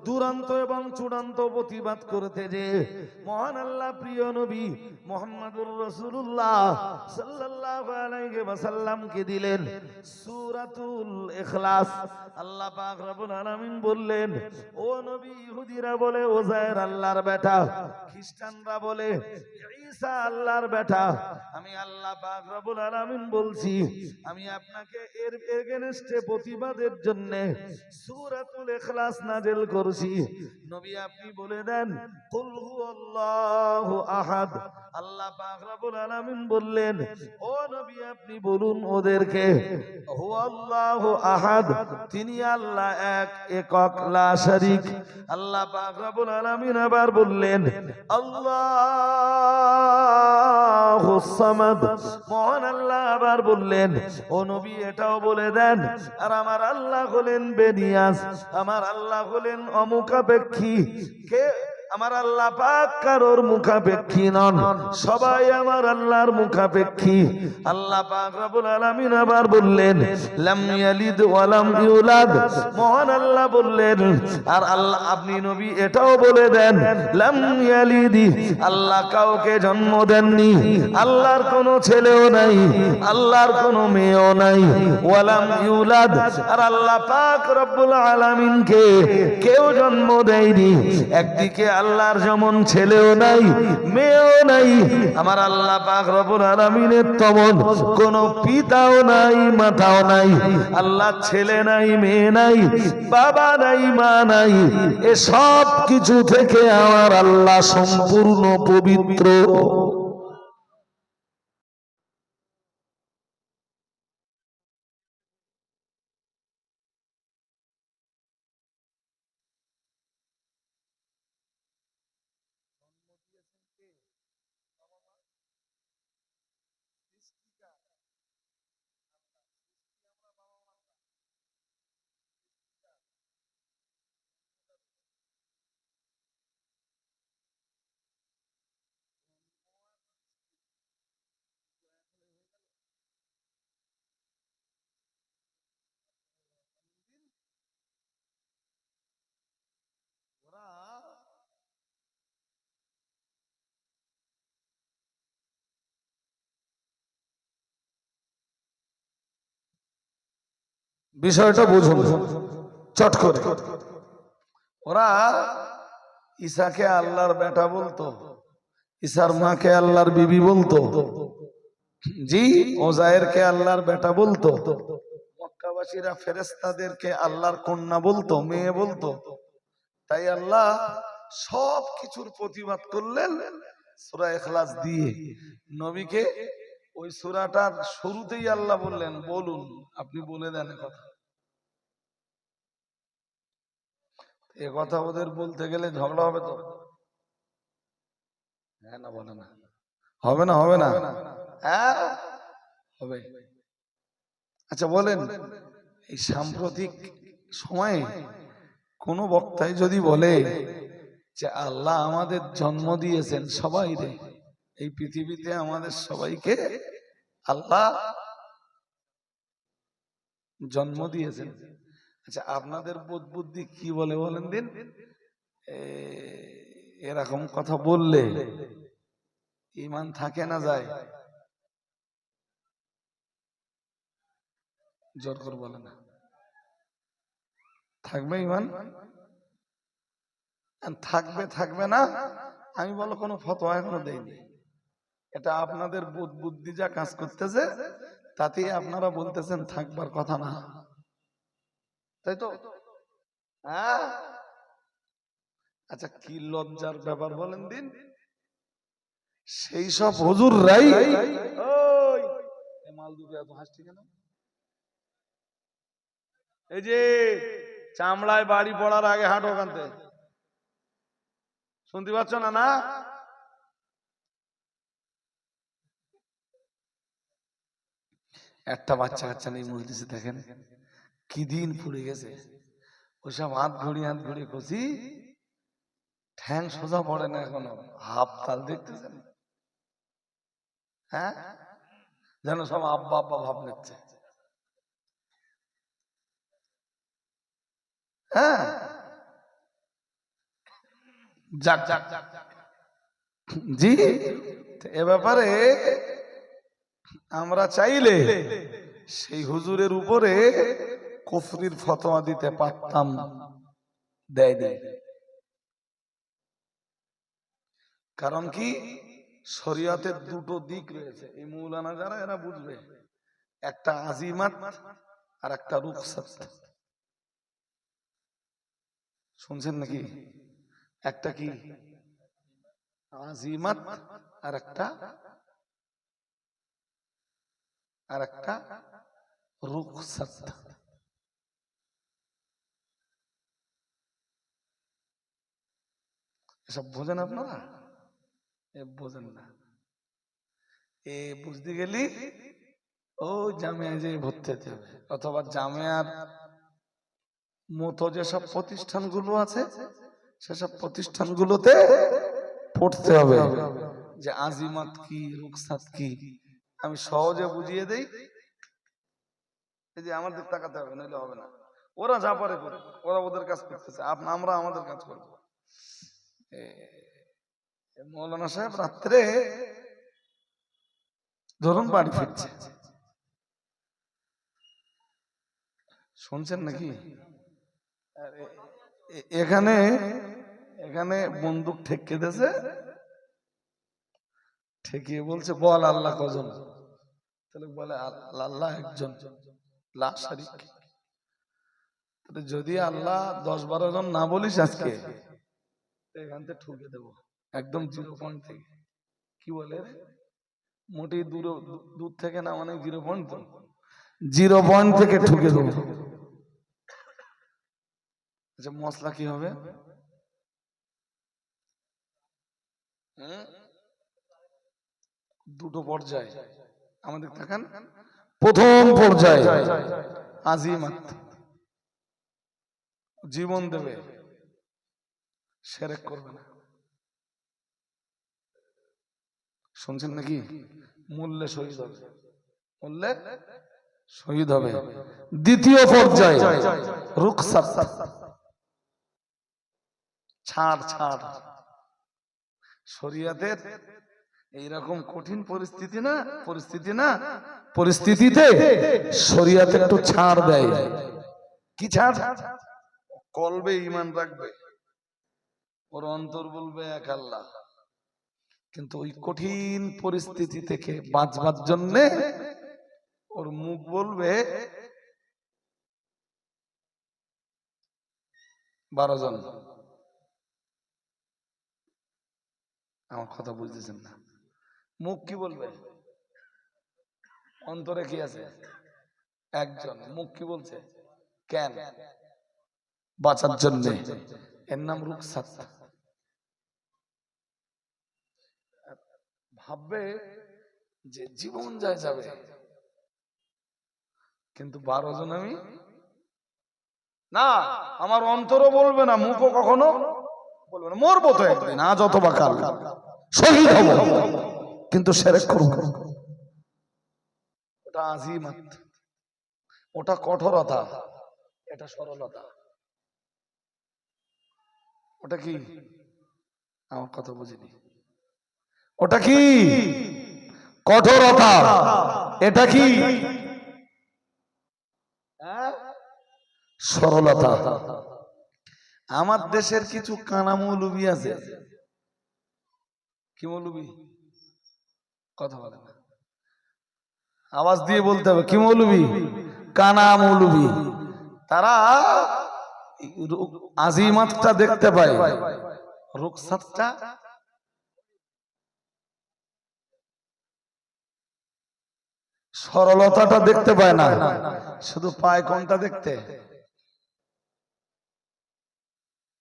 দুরন্ত এবং চূড়ান্ত প্রতিবাদ করতে যে মহান আল্লাহ প্রিয় নবী মুহাম্মদুর রাসূলুল্লাহ সাল্লাল্লাহু আলাইহি ওয়াসাল্লামকে দিলেন সূরাতুল ইখলাস। আল্লাহ পাক রব্বুল আলামিন বললেন, ও নবী, ইহুদিরা বলে ওজায়ের আল্লাহর বেটা, খ্রিস্টানরা বলে ঈসা আল্লাহর বেটা। আমি আল্লাহ পাক রব্বুল আলামিন বলছি, আমি আপনাকে এর এগেনস্টে প্রতিবাদের জন্য সূরাতুল ইখলাস নাযিল করছি। নবী আপনি বলে দেন কুল হুয়াল্লাহু আহাদ। আল্লাহ পাক রব্বুল আলামিন বললেন, ও নবী আপনি বলুন ওদেরকে হুয়াল্লাহু আহাদ, তিনি আল্লাহ এক, একক, লা শারীক। আল্লাহ পাক রব্বুল আলামিন আবার বললেন আল্লাহুস সামাদ। মহান আল্লাহ আবার বললেন, ও নবী এটাও বলে দেন আর আমার আল্লাহ হলেন বেনিয়াজ, আমার আল্লাহ হলেন অমুখাপেক্ষী। কে? আমার আল্লাহ পাক কারোর মুখাপেক্ষী নন, সবাই আমার আল্লাহর মুখাপেক্ষী। আল্লাহ পাক রব্বুল আলামিন আবার বললেন লাম ইয়ালিদ ওয়া লাম ইউলাদ। মহান আল্লাহ বললেন, আর আল্লাহ আপনি নবী এটাও বলে দেন লাম ইয়ালিদ, আল্লাহ কাউকে জন্ম দেননি, আল্লাহর কোনো ছেলেও নাই, আল্লাহর কোনো মেয়েও নাই। ওয়া লাম ইউলাদ, আর আল্লাহ পাক রব্বুল আলামিনকে কেউ জন্ম দেয়নি। একদিকে আল্লাহর যেমন ছেলেও নাই, মেয়েও নাই, আমার আল্লাহ পাক রব্বুল আলামিনের তেমন কোনো পিতাও নাই, মাতাও নাই। আল্লাহ ছেলে নাই, মেয়ে নাই, বাবা নাই, মা নাই। এ সব কিছু থেকে আমার আল্লাহ সম্পূর্ণ পবিত্র। বিষয়টা বুঝুন চট করে। ওরা ঈসাকে আল্লাহর বেটা বলতো, ঈসার মাকে আল্লাহর বিবি বলতো, জি ওজায়েরকে আল্লাহর বেটা বলতো, মক্কাবাসীরা ফেরেশতাদেরকে আল্লাহর কন্যা বলতো, মেয়ে বলতো। তাই আল্লাহ সব কিছুর প্রতিবাদ করলেন সূরা ইখলাস দিয়ে। নবীকে ওই সূরাটার শুরুতেই আল্লাহ বললেন বলুন, আপনি বলে দেন কথা। এ কথা ওদের বলতে গেলে ঝগড়া হবে তো? হ্যাঁ না বলে না? হবে না? হবে না? হ্যাঁ হবে। আচ্ছা বলেন, এই সাম্প্রতিক সময়ে কোন বক্তায় যদি বলে যে আল্লাহ আমাদের জন্ম দিয়েছেন সবাই রে, এই পৃথিবীতে আমাদের সবাইকে আল্লাহ জন্ম দিয়েছেন, আচ্ছা আপনাদের বোধ বুদ্ধি কি বলে বলেন দিন? এরকম কথা বললে ঈমান থাকে না যায়? জোর করে বলে না, থাকবে ঈমান? থাকবে থাকবে না আমি বলো কোনো ফতোয়া এখনো দেইনি। এটা আপনাদের বোধ বুদ্ধি যা কাজ করতেছে তাতেই আপনারা বলতেছেন থাকবার কথা না, তাই তো? হ্যাঁ। আচ্ছা কি লজ্জার ব্যাপার বলেন দিন, সেই সব হুজুররাই ওই মাল দুটো এত হাসছি কেন? এই যে চামড়ায় বাড়ি পড়ার আগে হাঁটো ওখান থেকে, শুনতে পাচ্ছ না? না একটা বাচ্চা কাচ্চা নেই মজলিসে, দেখেন কি দিন পুড়ে গেছে। ওসব হাত ঘড়ি কষি ঠ্যাং সোজা পড়ে না এখনো, হাফ তাল দেখতেছেন? হ্যাঁ যেন সব আব্বা আব্বা ভাব নিচ্ছে। হ্যাঁ যাক জি, এ ব্যাপারে আমরা চাইলে সেই হুজুরের উপরে কুফরির ফতোয়া দিতে পারতাম, দেয়নি। কারণ কি, শরীয়তের দুটো দিক রয়েছে, এই মৌলানা যারা এরা বুঝবে, একটা আজিমাত আর একটা রুখসাত। শুনছেন নাকি? একটা কি আজিমাত আর একটা রুখসাত। এসব বোঝেন আপনারা? বোঝেন না। বুঝতে গেলি ও জামিয়ায় যে ভর্তি হতে হবে, অথবা জামিয়ার মতো যেসব প্রতিষ্ঠানগুলো আছে সেসব প্রতিষ্ঠানগুলোতে পড়তে হবে যে আজিমাত কি রুখসাত কি। আমি সহজে বুঝিয়ে দেই, এই যে আমার দিক তাকাতে হবে, নইলে হবে না। ওরা যা পারে করে, ওরা ওদের কাজ করতেছে, আমরা আমাদের কাজ করবো। মৌলানা সাহেব রাত্রে ধরুন বাড়ি ফিরছে, শুনছেন নাকি? এখানে এখানে বন্দুক ঠেকিয়ে দিয়েছে, ঠেকিয়ে বলছে বল আল্লাহ কজন? তাহলে বলে আল্লাহ একজন, লা শারীক। যদি আল্লাহ 10-12 জন না বলিস আজকে, এখান থেকে ঠুকে দেবো একদম 0 পয়েন্ট থেকে। কি বলে মোটেই দূর থেকে না, মানে 0 পয়েন্ট, 0 পয়েন্ট থেকে ঠুকে দেবো। আচ্ছা, মশলা কি হবে? দুটো পর্যায়ে আমাদের থাকেন। প্রথম পর্যায়ে আজিমাত, জীবন দেবে, শিরক করবে না। শুনছেন নাকি? মূল্যে শহীদ হবে, মূল্যে শহীদ হবে। দ্বিতীয় পর্যায়ে রুখসাত, ছাড় ছাড়। শরীয়তের এইরকম কঠিন পরিস্থিতিতে শরীয়ত একটু ছাড় দেয়। কি ছাড়? কলবে ঈমান রাখবে, ওর অন্তর বলবে এক আল্লাহ, কিন্তু ওই কঠিন পরিস্থিতি থেকে বাঁচবার জন্য ওর মুখ বলবে 12 জন। আমার কথা বুঝতেছেন না? মুখ কি বলবে? অন্তরে কি আছে? একজন। মুখ কি বলছে? কেন? বাঁচার জন্য। এর নাম রুখসাত। ভাববে যে জীবন যায় যাবে, কিন্তু 12 জন আমি না, আমার অন্তরও বলবে না, মুখও কখনো বলবে না। মরবো তো একদিন, আজ অথবা কাল শহীদ হব, কিন্তু শিরক করব। ওটা আজিমাত, ওটা কঠোরতা, এটা সরলতা। ওটা কি? আমার কথা বুঝিনি। ওটা কি? কঠোরতা। এটা কি? সরলতা। আমার দেশের কিছু কানা মৌলবি আছে। কি মৌলবি? কথা বলে না, আওয়াজ দিয়ে বলতে হবে। কি মৌলবি? কানা মৌলবি। তারা আজিমাতটা দেখতে পায়, রুখসাতটা সরলতাটা দেখতে পায় না, শুধু পায় কোনটা দেখতে?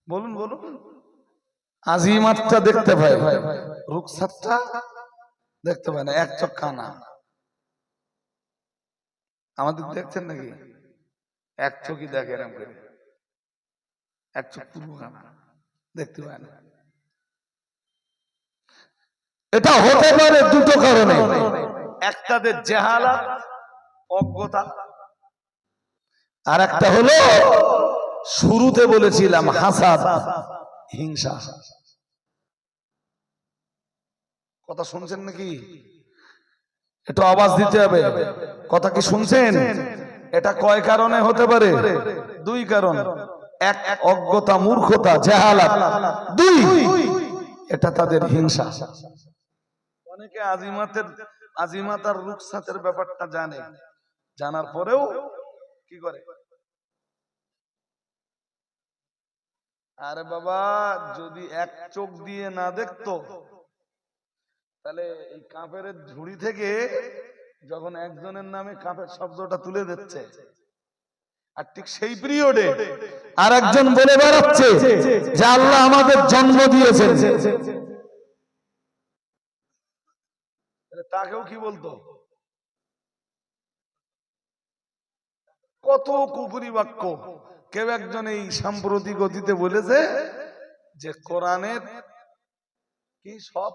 বলুন বলুন। আজিমাতটা দেখতে পায়, রুখসাতটা দেখতে পায় না। এক চোখ কানা। আমাদের দেখছেন নাকি? এক চোখই দেখে, এরকম করে এক চোখ পুরো কানা, দেখতে পায় না। এটা হতে পারে দুটো কারণে। একটাতে জাহালাত, অজ্ঞতা, আর একটা হলো শুরুতে বলেছিলাম হাসাদ, হিংসা। কথা শুনছেন নাকি? একটু আওয়াজ দিতে হবে। কথা কি শুনছেন? এটা কয় কারণে হতে পারে? দুই কারণ। এক, অজ্ঞতা, মূর্খতা, জাহালাত। দুই, এটা তাদের হিংসা। অনেকে আজিমাতার রুখসাতের ব্যাপারটা জানে, জানার পরেও কি করে? আরে বাবা, যদি এক চোখ দিয়ে না দেখতো তাহলে এই কাফের ঝুড়ি থেকে যখন একজনের নামে কাফের শব্দটা তুলে দিচ্ছে, আর ঠিক সেই পিরিয়ডে আর একজন বলে বেড়াচ্ছে যে আল্লাহ আমাদের জন্ম দিয়েছেন, তাকেও কি বলতো? কত কুফরি বাক্য। কেউ একজন এই সাম্প্রতিক গতিতে বলেছে যে কোরআনের কি সব,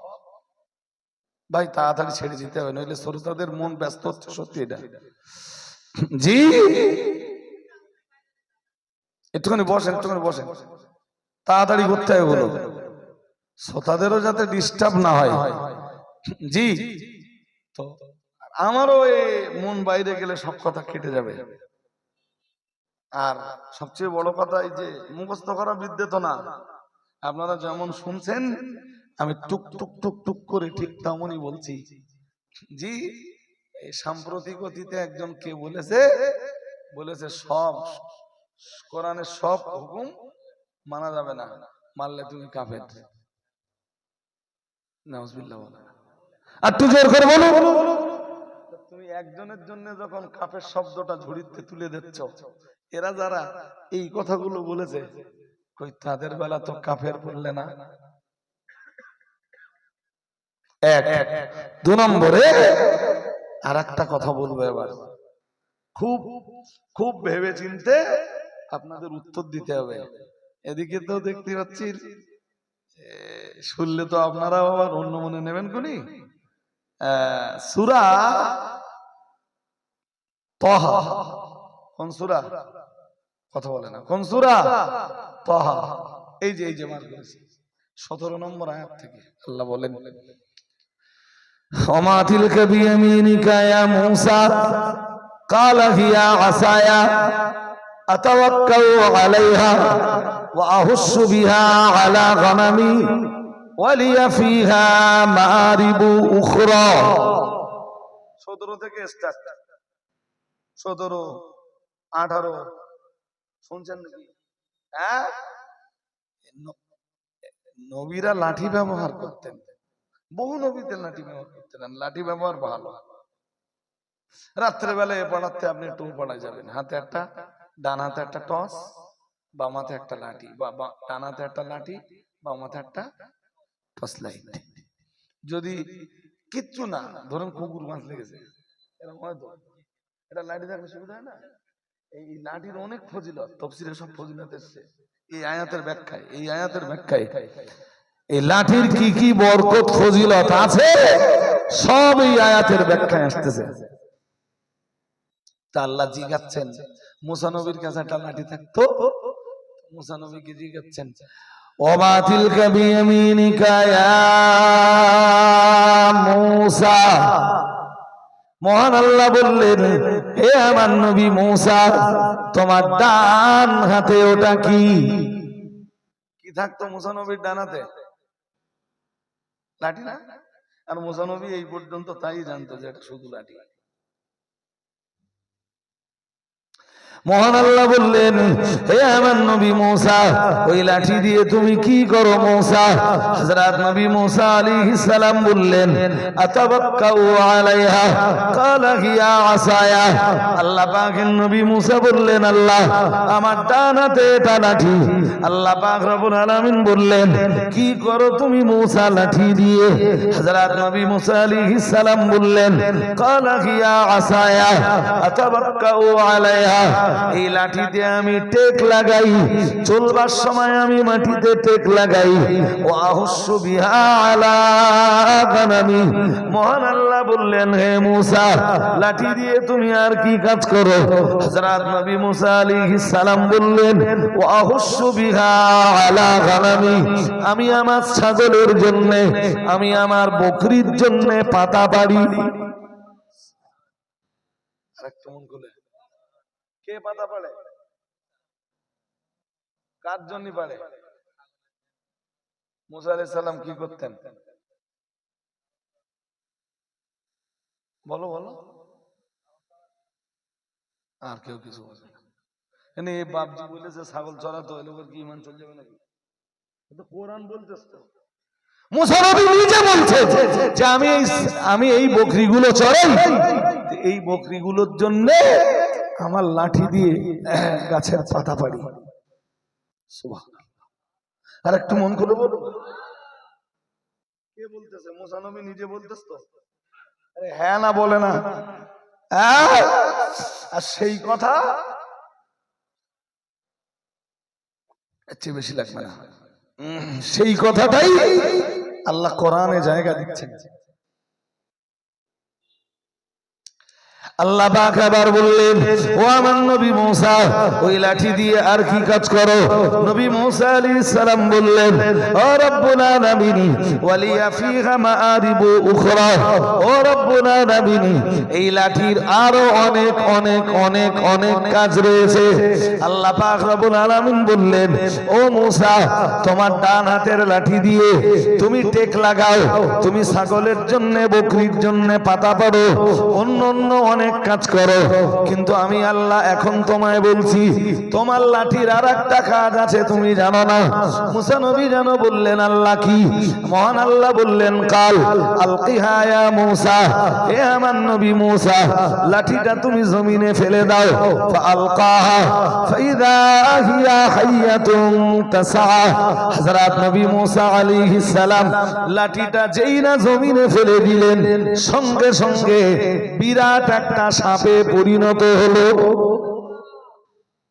ভাই তাড়াতাড়ি ছেড়ে দিতে হবে, নইলে শ্রোতাদের মন ব্যস্ত হচ্ছে। সত্যি এটা জি, একটুখানি বসেন, একটুখানি বসেন, তাড়াতাড়ি করতে হবে বলো, শ্রোতাদেরও যাতে ডিস্টার্ব না হয়। জি, তো আমারও মন বাইরে গেলে সব কথা কেটে যাবে। আর সবচেয়ে বড় কথা, এই যে মুখস্থ করা বিদ্যে তো না, আপনারা যেমন শুনছেন আমি টুক টুক টুক টুক করে ঠিক তেমনই বলছি। জি, এই সাম্প্রতিক অতীতে একজন কে বলেছে সব কোরআনের সব হুকুম মানা যাবে না, মানলে তুমি কাফের। নাউজুবিল্লাহ। আর তুই জোর করে বলো, তুমি একজনের জন্য যখন কাফের শব্দটা ঝুড়িতে তুলে দিচ্ছ, এরা যারা এই কথাগুলো বলেছে কই তাদের বেলা তো কাফের বললে না? এক। দু নম্বরে আর একটা কথা বলবো এবার, খুব খুব ভেবে চিনতে আপনাদের উত্তর দিতে হবে। এদিকে তো দেখতে পাচ্ছি শুনলে তো আপনারাও আবার অন্য মনে নেবেন কোনি। সূরা তাহা, কোন সূরা? কথা বলে না, কোন সূরা? তাহা। এই যে মার করেছি 17 নম্বর আয়াত থেকে আল্লাহ বলেন, ওমা তিলকা বিয়ামিনিকা ইয়া মূসা ক্বালা হিয়া আসায়া আতাওয়াক্কাউ আলাইহা ওয়া আহুসসু বিহা আলা গানামি ওয়া লিয়া ফিহা মাআরিবু উখরা। 17 থেকে স্টার্ট, 17, 18 শুনছেন নাকি? হ্যাঁ, নবীরা লাঠি ব্যবহার করতেন, বহু নবীতে লাঠি ব্যবহার করতেন, লাঠি ব্যবহার ভালো। রাত্রে বেলা এ পাড়াতে আপনি টু পাড়ায় যাবেন, হাতে একটা, ডান হাতে একটা টস, বাম হাতে একটা লাঠি, বা ডান হাতে একটা লাঠি, বাম হাতে একটা টর্চ লাইট। যদি কিচ্ছু না, ধরুন কুকুর মাছ লেগেছে, এরকম হয়তো এটা লাঠি থাকলে সুবিধা হয় না? এই লাঠির অনেক ফজিলত, তাফসীরে সব ফজিলত এসেছে এই আয়াতের ব্যাখ্যায়। এই আয়াতের ব্যাখ্যায় এই লাঠির কি কি বরকত ফজিলত আছে সব এই আয়াতের ব্যাখ্যায় আসতেছে। তা আল্লাহ জিজ্ঞাসছেন, মুসা নবীর কাছে একটা লাঠি থাকতো, মুসা নবীকে জিজ্ঞাসছেন, ওমা তিলকা বিয়ামিনিকা ইয়া মূসা। মহান আল্লাহ বললেন, হে আমার নবী মূসা, তোমার ডান হাতে ওটা কি? কি থাকতো মুসা নবীর ডান হাতে? লাঠি না? আর মুসা নবী এই পর্যন্ত তাই জানতো যে এটা শুধু লাঠি। মহান আল্লাহ বললেন, হে আমার নবী মূসা, ওই লাঠি দিয়ে তুমি কি করো মূসা? হযরত নবী মূসা আলাইহিস সালাম বললেন, আতাওয়াক্কাউ আলাইহা ক্বালা হিয়া আসায়া। আল্লাহ পাকের নবী মূসা বললেন, আল্লাহ আমার ডান হাতে এটা লাঠি। আল্লাহ পাক রব্বুল আলামিন বললেন, কি করো তুমি মূসা লাঠি দিয়ে? হযরত নবী মূসা আলাইহিস সালাম বললেন, ক্বালা হিয়া আসায়া আতাওয়াক্কাউ আলাইহা এই লাঠিতে আমি টেক লাগাই, চলবার সময় আমি মাটিতে টেক লাগাই। ওয়া আহুসু বিহা আলা গানামি। মহান আল্লাহ বললেন, হে মূসা, লাঠি দিয়ে তুমি আর কি কাজ করো? হযরত নবী মূসা আলাইহিস সালাম বললেন, ওয়া আহুসু বিহা আলা গানামি, আমি আমার ছাগলের জন্য, আমি আমার বকরির জন্য পাতা পাড়ি। আরেকটু মন খুলে, কে পাতা পাড়ে? কার জন্য পাড়ে? মূসা আলাইহিস সালাম কি করতেন? বলো বলো। আর কেউ কিছু বলে না। এনে এই বাপজি বলেছে ছাগল চড়াতে হলে কি ইমান চলে যাবে নাকি? তো কোরআন বলতেছ তো। মুসা নবী নিজে বলছে যে আমি এই বকরিগুলো চড়াই, এই বকরিগুলোর জন্য আমার লাঠি দিয়ে গাছের পাতা পাড়ি। সুবহানাল্লাহ। আর একটু মন খুলে বলো, কে বলতেছে? মুসা নবী নিজে বলতেছ তো। আরে হ্যাঁ না বলে না। আর সেই কথা বেশি লাগবে না, সেই কথাটাই আল্লাহ কোরআনে জায়গা দিচ্ছেন। আল্লাহ পাক আবার বললেন, ও আমার নবী মূসা, ওই লাঠি দিয়ে আর কি কাজ করো? নবী মূসা আলাইহিস সালাম বললেন, ও রব্বুল আলামিন, ওয়ালিয়া ফিহা মাআরিবু উখরা, ও রব্বুল আলামিন, এই লাঠির আরো অনেক অনেক অনেক অনেক কাজ রয়েছে। আল্লাহ পাক রব্বুল আলামিন বললেন, ও মূসা, তোমার ডান হাতের লাঠি দিয়ে তুমি টেক লাগাও, তুমি ছাগলের জন্য, বকরির জন্য পাতা পাড়ো, অন্য অন্য অনেক কাজ করো, কিন্তু আমি আল্লাহ এখন তোমায় বলছি, তোমার লাঠির আর একটা কাজ আছে, তুমি জানো না। মুসা নবী জানো বললেন, আল্লাহ কি? মহান আল্লাহ বললেন, কাল আলকিহা ইয়া মূসা, হে আমার নবী মূসা, লাঠিটা তুমি জমিনে ফেলে দাও। ফাআলকাহা ফাইদা হিয়া হাইয়াতুন তাসা। হযরত নবী মূসা আলাইহিস সালাম লাঠিটা যেই না জমিনে ফেলে দিলেন, সঙ্গে সঙ্গে বিরাট একটা সাপে পরিণত হলো।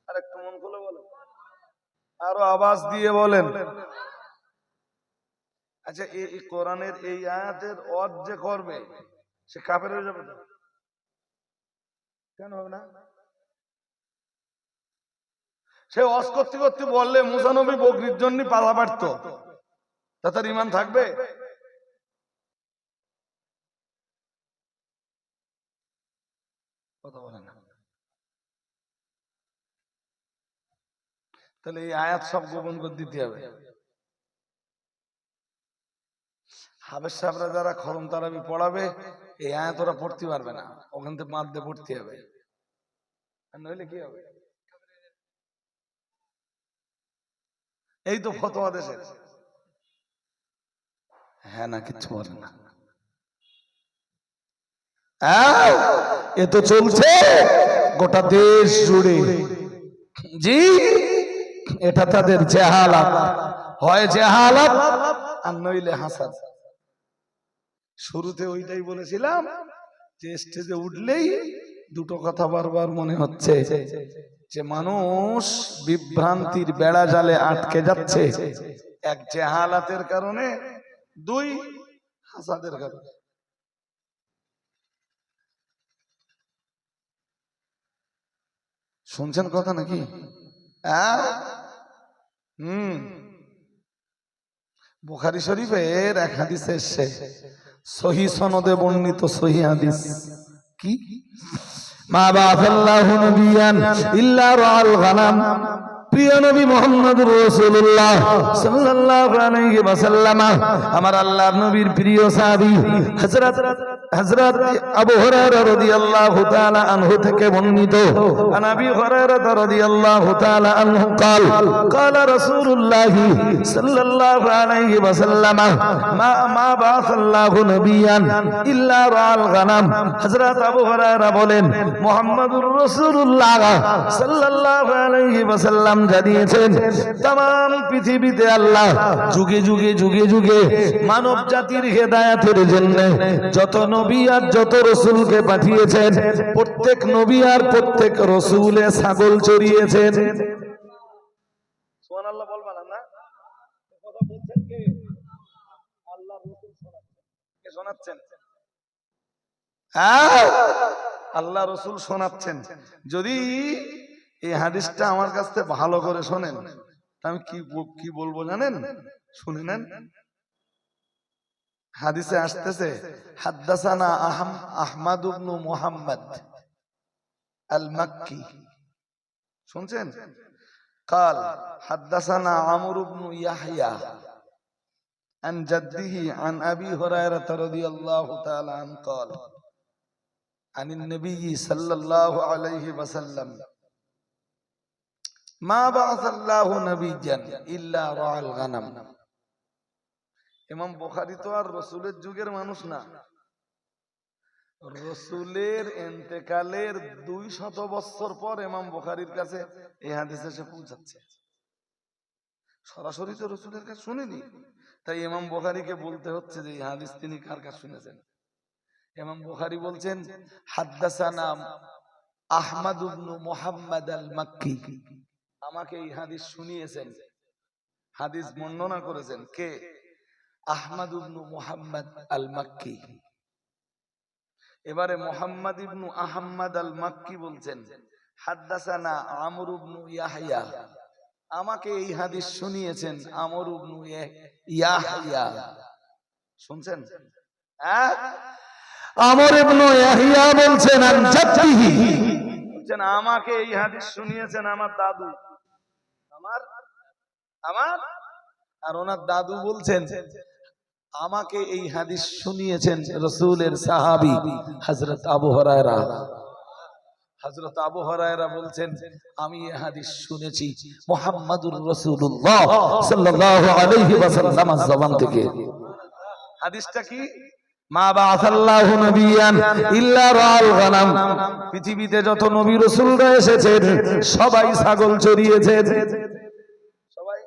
আরেকটু মন খুলে বলেন, আরো আওয়াজ দিয়ে বলেন। আচ্ছা, এই কোরআনের এই আয়াতের অর্থ যে করবে সে কাফের হয়ে যাবে? কেন হবে না? সে ওয়াজ করতে করতে বললে মুসা নবী বকরির জন্য পালা পারত, তা তার ঈমান থাকবে? কথা বলে না। তাহলে এই আয়াত সব গোপন করে দিতে হবে। হাবেশ সাহেবরা যারা খরম তারাবি পড়াবে, এই আয়াত ওরা পড়তে পারবে না, ওখান থেকে বাদ দিয়ে পড়তে হবে, নইলে কি হবে? এই তো ফতোয়া দেশের। হ্যাঁ না, কিচ্ছু বলে না। এ তো চলছে গোটা দেশ জুড়ে। জি, এটা তাদের জাহালাত, হয় জাহালাত আর নইলে হাসাদ। শুরুতে ওইটাই বলেছিলাম যে স্টেজে উঠলেই দুটো কথা বারবার মনে হচ্ছে, যে মানুষ বিভ্রান্তির বেড়া জালে আটকে যাচ্ছে, এক জাহালাতের কারণে, দুই হাসাদের কারণে। শুনছেন কথা নাকি? বুখারী শরীফের এক হাদিসে এসেছে, সহিহ সনদে বর্ণিত সহিহ হাদিস, কি? মা বাআসাল্লাহু নবিয়ান ইল্লা রাআল গানাম। প্রিয় নবী মুহাম্মদুর রাসূলুল্লাহ সাল্লাল্লাহু আলাইহি ওয়াসাল্লাম, আমার আল্লাহর নবীর প্রিয় সাহাবী হযরত আবু হুরায়রা রাদিয়াল্লাহু তাআলা আনহু থেকে বর্ণিত, আন আবি হুরায়রা রাদিয়াল্লাহু তাআলা আনহু قال قال رسول الله صلى الله عليه وسلم ما بعث الله نبيا الا رعى الغنم। হযরত আবু হুরায়রা বলেন, মুহাম্মদুর রাসূলুল্লাহ সাল্লাল্লাহু আলাইহি ওয়াসাল্লাম আহ্বান জানিয়েছেন। তাম পৃথিবীতে আল্লাহ যুগে যুগে যুগে যুগে মানব জাতির হেদায়েতের জন্য যত নবী আর যত রসুলকে পাঠিয়েছেন, প্রত্যেক নবী আর প্রত্যেক রসুলে ছাগল চড়িয়েছেন। সুবহানাল্লাহ বলবেন না? কথা বলছেন কে? আল্লাহ রসুল শোনাচ্ছেন। কে শোনাচ্ছেন? আল্লাহ রসুল শোনাচ্ছেন। যদি এই হাদিসটা আমার কাছ থেকে ভালো করে শোনেন, আমি কি বলবো জানেন? শুনে নেন। হাদিসে আসতেছে, হাদ্দাসানা আহমদ ইবনে মুহাম্মদ আল মাক্কি। শুনছেন? قال حدثنا عمرو بن يحيى عن جده عن ابي هريره رضي الله تعالى عنه قال عن النبي صلى الله عليه وسلم ما بعث الله نبيا الا رعى الغنم। ইমাম বুখারী তো আর রাসূলের যুগের মানুষ না, রাসূলের ইন্তেকালের 200 বছর পর ইমাম বুখারীর কাছে এই হাদিস এসে পৌঁছাচ্ছে। সরাসরি তো রাসূলের কাছে শুনেনি, তাই ইমাম বুখারীকে বলতে হচ্ছে যে এই হাদিস তিনি কার কাছে শুনেছেন। ইমাম বুখারী বলছেন হাদ্দাসানা আহমদ ইবনে মুহাম্মদ আল মাক্কি, আমাকে এই হাদিস শুনিয়েছেন, হাদিস বর্ণনা করেছেন কে? আহমদ ইবনে মুহাম্মদ আল মাক্কি। এবারে মুহাম্মদ ইবনে আহমদ আল মাক্কি বলছেন হাদ্দাসানা আমর ইবনে ইয়াহইয়া, আমাকে এই হাদিস শুনিয়েছেন আমর ইবনে ইয়াহইয়া। শুনছেন? আমর ইবনে ইয়াহইয়া বলছেন আন জাদ্দিহি, বলছেন আমাকে এই হাদিস শুনিয়েছেন আমার দাদু। আমার আর ওনার দাদু বলছেন আমাকে এই হাদিস শুনিয়েছেন রাসূলের সাহাবী হযরত আবু হুরায়রা। হযরত আবু হুরায়রা বলছেন আমি এই হাদিস শুনেছি মুহাম্মাদুর রাসূলুল্লাহ সাল্লাল্লাহু আলাইহি ওয়াসাল্লামের জবান থেকে। হাদিসটা কি? মা বাআসাল্লাহু নাবিয়ান ইল্লা রাআল গানাম, পৃথিবীতে যত নবী রাসূলরা এসেছেন সবাই ছাগল চড়িয়েছেন। সবাই।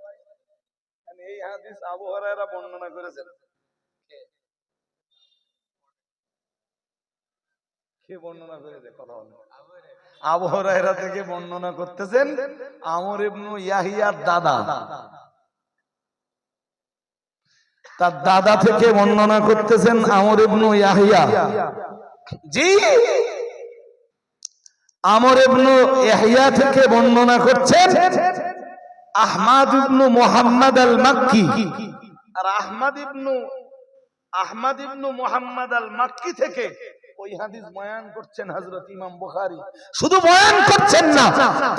এই হাদিস আবু হুরায়রা বর্ণনা করেছেন। কে বর্ণনা করেছে? কথা বলেন। আবু হুরায়রা থেকে বর্ণনা করতেছেন আমর ইবনে ইয়াহইয়ার দাদা, তার দাদা থেকে বর্ণনা করতেছেন আমর ইবনে ইয়াহইয়া। জি, আমর ইবনে ইয়াহইয়া থেকে বর্ণনা করছেন আহমদ ইবনে মুহাম্মদ আল মাক্কি। আর আহমদ ইবনে মুহাম্মদ আল মাক্কি থেকে ওই হাদিস বয়ান করছেন হযরত ইমাম বুখারী। শুধু বয়ান করছেন না,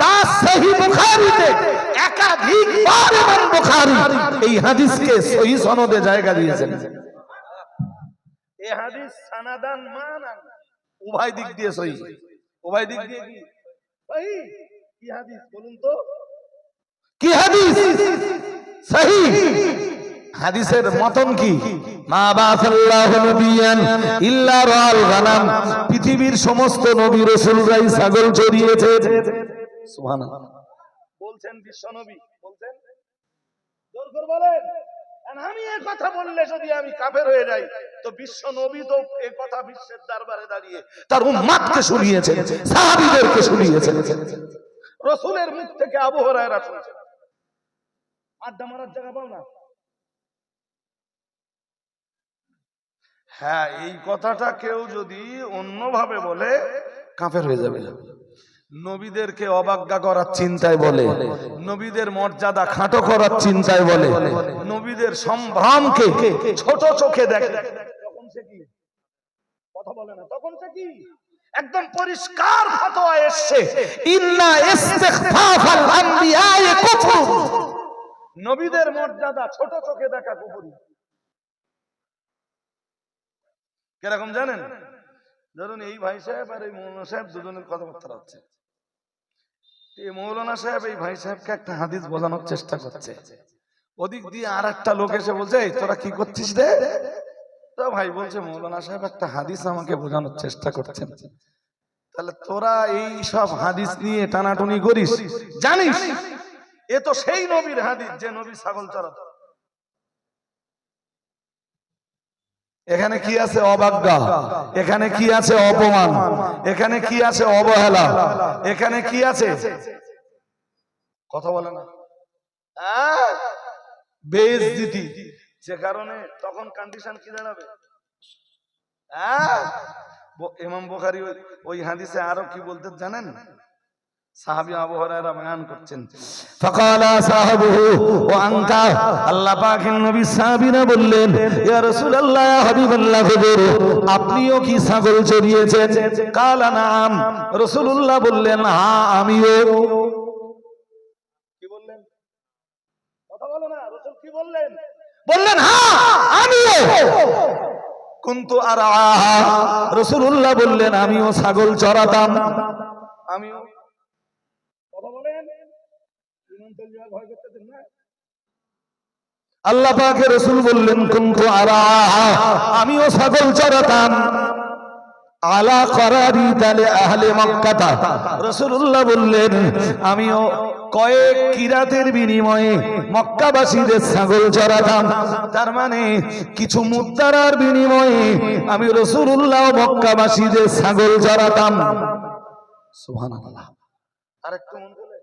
তার সহিহ বুখারীতে একাধিকবার ইমাম বুখারী এই হাদিসকে সহিহ সনদে জায়গা দিয়েছেন। এই হাদিস সানাদান মানান উভয় দিক দিয়ে সহিহ। উভয় দিক দিয়ে কি সহিহ? কি হাদিস বলুন তো? কি হাদিস? সহিহ। হাদিসের মতন কি? মা বাআসাল্লাহু নাবিয়ান ইল্লা রাআল গানাম, পৃথিবীর সমস্ত নবী রাসূলরাই ছাগল চড়িয়েছে। সুবহানাল্লাহ বলছেন বিশ্ব নবী, বলছেন জোর করে বলেন। আর আমি এই কথা বললে যদি আমি কাফের হয়ে যাই, তো বিশ্ব নবী তো এই কথা বিশ্বের দরবারে দাঁড়িয়ে তার উম্মতকে শুনিয়েছেন, সাহাবীদেরকে শুনিয়েছেন। রাসূলের মুখ থেকে আবু হুরায়রা শুনছেন। আড্ডা মারার জায়গা পাও না? হ্যাঁ, এই কথাটা কেউ যদি অন্যভাবে বলে কাফের হয়ে যাবে। নবীদেরকে অবজ্ঞা করার চিন্তায় বলে, নবীদের মর্যাদা খাটো করার চিন্তায় বলে, নবীদের সম্ভ্রমকে ছোট চোখে দেখে, তখন সে কি কথা বলে না? তখন সে কি একদম পরিষ্কার ফতোয়া এসেছে, ইন্না ইস্তিগফাফাল আমবিয়ায়ে কুফর, নবীদের মর্যাদা ছোট চোখে দেখা কুফরি। কিরকম জানেন? ধরুন এই ভাই সাহেব আর এই মৌলানা সাহেব দুজনের কথাবার্তা হচ্ছে। এই মৌলানা সাহেব এই ভাই সাহেবকে একটা হাদিস বোঝানোর চেষ্টা করছে, ওদিক দিয়ে আর একটা লোক এসে বলছে এই তোরা কি করছিস রে? তো ভাই বলছে মৌলানা সাহেব একটা হাদিস আমাকে বোঝানোর চেষ্টা করছেন। তাহলে তোরা এই সব হাদিস নিয়ে টানাটুনি করিস, জানিস এ তো সেই নবীর হাদিস যে নবী ছাগল চড়াতো। এখানে কি আছে? অবাজ্ঞা। এখানে কি আছে? অপমান। এখানে কি আছে? অবহেলা। এখানে কি আছে? কথা বলে না, বেইজ্জতি। যে কারণে তখন কন্ডিশন কি দাঁড়াবে? ইমাম বুখারী ওই হাদিসে আরো কি বলতে জানেন? সাহাবী আবু হুরায়রা বয়ান করছেন, ফাকালা সাহাবুহু ওয়া আনতা, আল্লাহ পাকের নবী সাহাবীরা বললেন, ইয়া রাসূলুল্লাহ, ইয়া হাবিবাল্লাহ, হুজুর আপনিও কি ছাগল চড়িয়েছেন? কালা নাম, রাসূলুল্লাহ বললেন, হ্যাঁ আমিও। কি বললেন? কথা বলো না, রাসূল কি বললেন? বললেন হ্যাঁ আমিও। কুনতু আরআহা, রাসূলুল্লাহ বললেন আমিও ছাগল চড়াতাম। আমিও। কথা বলেন, ভয় করতেছেন না? আল্লাহ পাকের রাসূল বললেন কুনতু আরআহা, আমিও ছাগল চড়াতাম। আলা করারিত আহলে মক্কা, রাসূলুল্লাহ বললেন আমিও কয়েক কিরাতের বিনিময়ে মক্কাবাসীদের ছাগল চড়াতাম। তার মানে কিছু মুদ্রার বিনিময়ে আমি রাসূলুল্লাহ মক্কাবাসীদের ছাগল চড়াতাম। সুবহানাল্লাহ। আরেকটু মন বলে,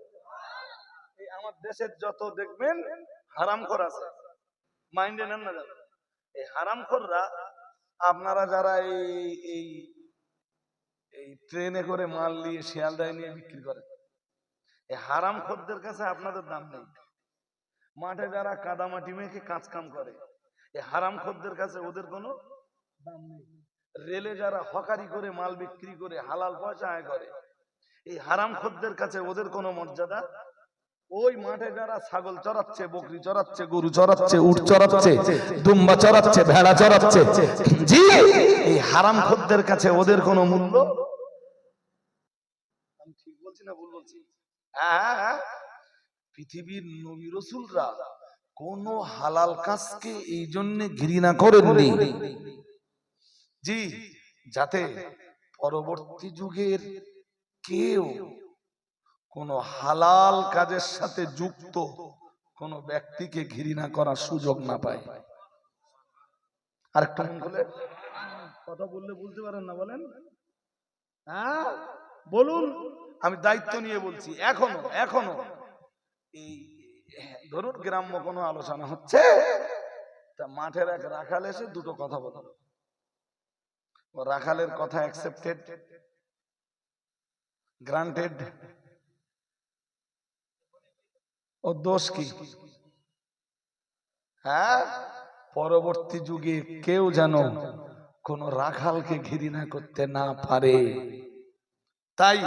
এই আমার দেশের যত দেখবেন হারামখোর আছে, মাইন্ডে নেন না যারা এই হারামখোররা, আপনারা যারা এই এই ট্রেনে করে মাল নিয়ে শিয়ালদায় নিয়ে বিক্রি করে, এই হারামখোরদের কাছে আপনাদের দাম নেই। মাঠে যারা কাদামাটি মেখে কাজ কাম করে, এই হারামখোরদের কাছে ওদের কোনো দাম নেই। রেলে যারা হকারি করে মাল বিক্রি করে হালাল পয়সা আয় করে, এই হারামখোরদের কাছে ওদের কোনো মর্যাদা। ওই মাঠে যারা ছাগল চড়াচ্ছে, বকরি চড়াচ্ছে, গরু চড়াচ্ছে, উট চড়াচ্ছে, দুম্বা চড়াচ্ছে, ভেড়া চড়াচ্ছে, জি এই হারামখোরদের কাছে ওদের কোনো মূল্য। আমি ঠিক বলছি না ভুল বলছি? হ্যাঁ, পৃথিবীর নবী রাসূলরা কোন হালাল কাজকে এই জন্য ঘৃণা করেননি, জি যাতে পরবর্তী যুগের কেউ কোন হালাল কাজের সাথে যুক্ত কোন ব্যক্তিকে ঘৃণা করার সুযোগ না পায়। আরেকটা মন খুলে কথা বললে বুঝতে পারেন না, বলেন হ্যাঁ বলুন। আমি দায়িত্ব নিয়ে বলছি, এখনো এই ধরুন গ্রাম্য কোনো আলোচনা হচ্ছে, তা মাঠের এক রাখাল এসে দুটো কথা বলল, ও রাখালের কথা অ্যাকসেপ্টেড, গ্রান্টেড, ও দোষ কি? হ্যাঁ, পরবর্তী যুগে কেউ যেন কোন রাখালকে ঘৃণা করতে না পারে, তাই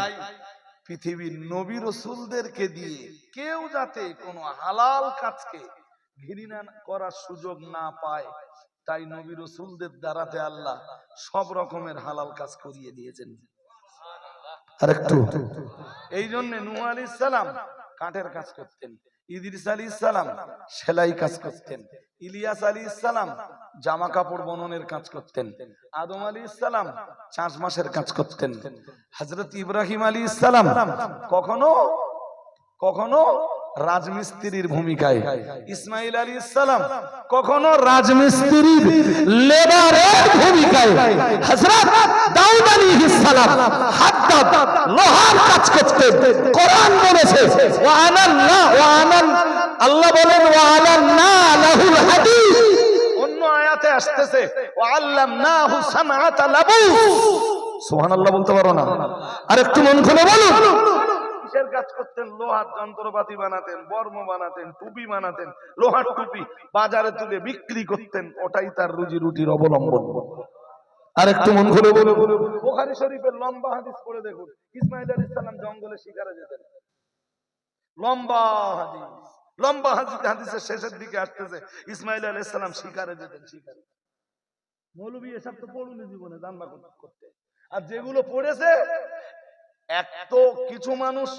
পৃথিবীর নবী রাসূলদেরকে দিয়ে কেউ যাতে কোনো হালাল কাজকে ঘৃণা করার সুযোগ না পায়, তাই নবী রাসূলদের দ্বারাতে আল্লাহ সব রকমের হালাল কাজ করিয়ে দিয়েছেন। আরেকটু, এই জন্য নূহ আলাইহিস সালাম কাঠের কাজ করতেন, ইদ্রিস আলাইহিস সালাম সেলাই কাজ করতেন, ইলিয়াস আলাইহিস সালাম জামা কাপড় বননের কাজ করতেন, আদম আলাইহিস সালাম চাষবাসের কাজ করতেন, হযরত ইব্রাহিম আলাইহিস সালাম কখনো কখনো রাজমিস্ত্রির ভূমিকায়, ইসমাইল আলাইহিস সালাম কখনো রাজমিস্ত্রির লেবারের ভূমিকায়, হযরত দাউদ আলাইহিস সালাম হাদ্দাদ লোহার কাজ করতেন। কোরআন বলেছে ওয়া আনাল্লাহ ওয়া আনাল, আল্লাহ বলেন ওয়া আলান্না লাহুল হাদিস, অন্য আয়াতে আসতেছে ওয়া আল্লামনাহু সানআতা লাবুস। সুবহানাল্লাহ বলতে পারো না? আরেকটু মন খুলে বলুন। কিসের কাজ করতেন? লোহার যন্ত্রপাতি বানাতেন, বর্ম বানাতেন, টুপি বানাতেন, লোহার টুপি বাজারে তুলে বিক্রি করতেন, ওটাই তার রুজি রুটির অবলম্বন। আরেকটু মন খুলে বলুন। বুখারী শরীফের লম্বা হাদিস পড়ে দেখুন, ইসমাইল আলাইহিস সালাম জঙ্গলে শিকারে যেতেন, লম্বা হাদিসের শেষের দিকে আসতেছে ইসমাইল আলাইহিস সালাম শিকারে যেতেন। শিকারে মৌলবী এসব তো পড়ুনি জীবনে, জানবা করতে। আর যেগুলো পড়েছে, এক তো কিছু মানুষ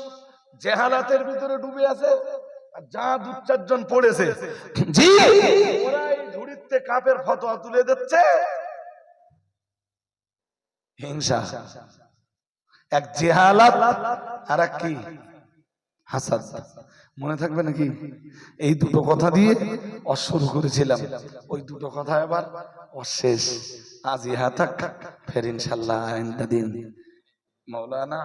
জেহালাতের ভিতরে ডুবে আছে, আর যা দু চারজন পড়েছে, জি ওরা এই ঝুড়িতে কাপের ফতোয়া তুলে দিচ্ছে। হিংসা, এক জেহালাত আর এক কি হাসাদ। মনে থাকবে নাকি? এই দুটো কথা দিয়ে শুরু করেছিলাম, ওই দুটো কথা এবার শেষ। আজ ইহা থাক, ফের ইনশাল্লাহ আইন্দা দিন মাওলানা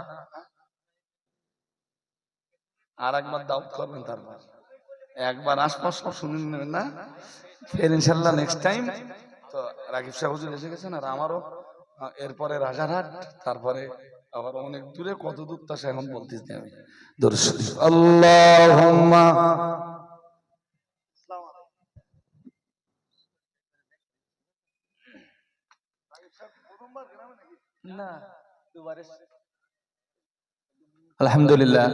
আর একবার দাওয়াত করবেন, তারপর একবার আশপাশ সব শুনে নেবেন না, ফের ইনশাল্লাহ নেক্সট টাইম। তো রাকিব শাহ হুজুর এসে গেছেন, আর আমারও এরপরে রাজারহাট, তারপরে আবার অনেক দূরে, কত দূর তা সে এখন বলতেছি আমি। দরুদ শরীফ আল্লাহুম্মা না, আলহামদুলিল্লাহ।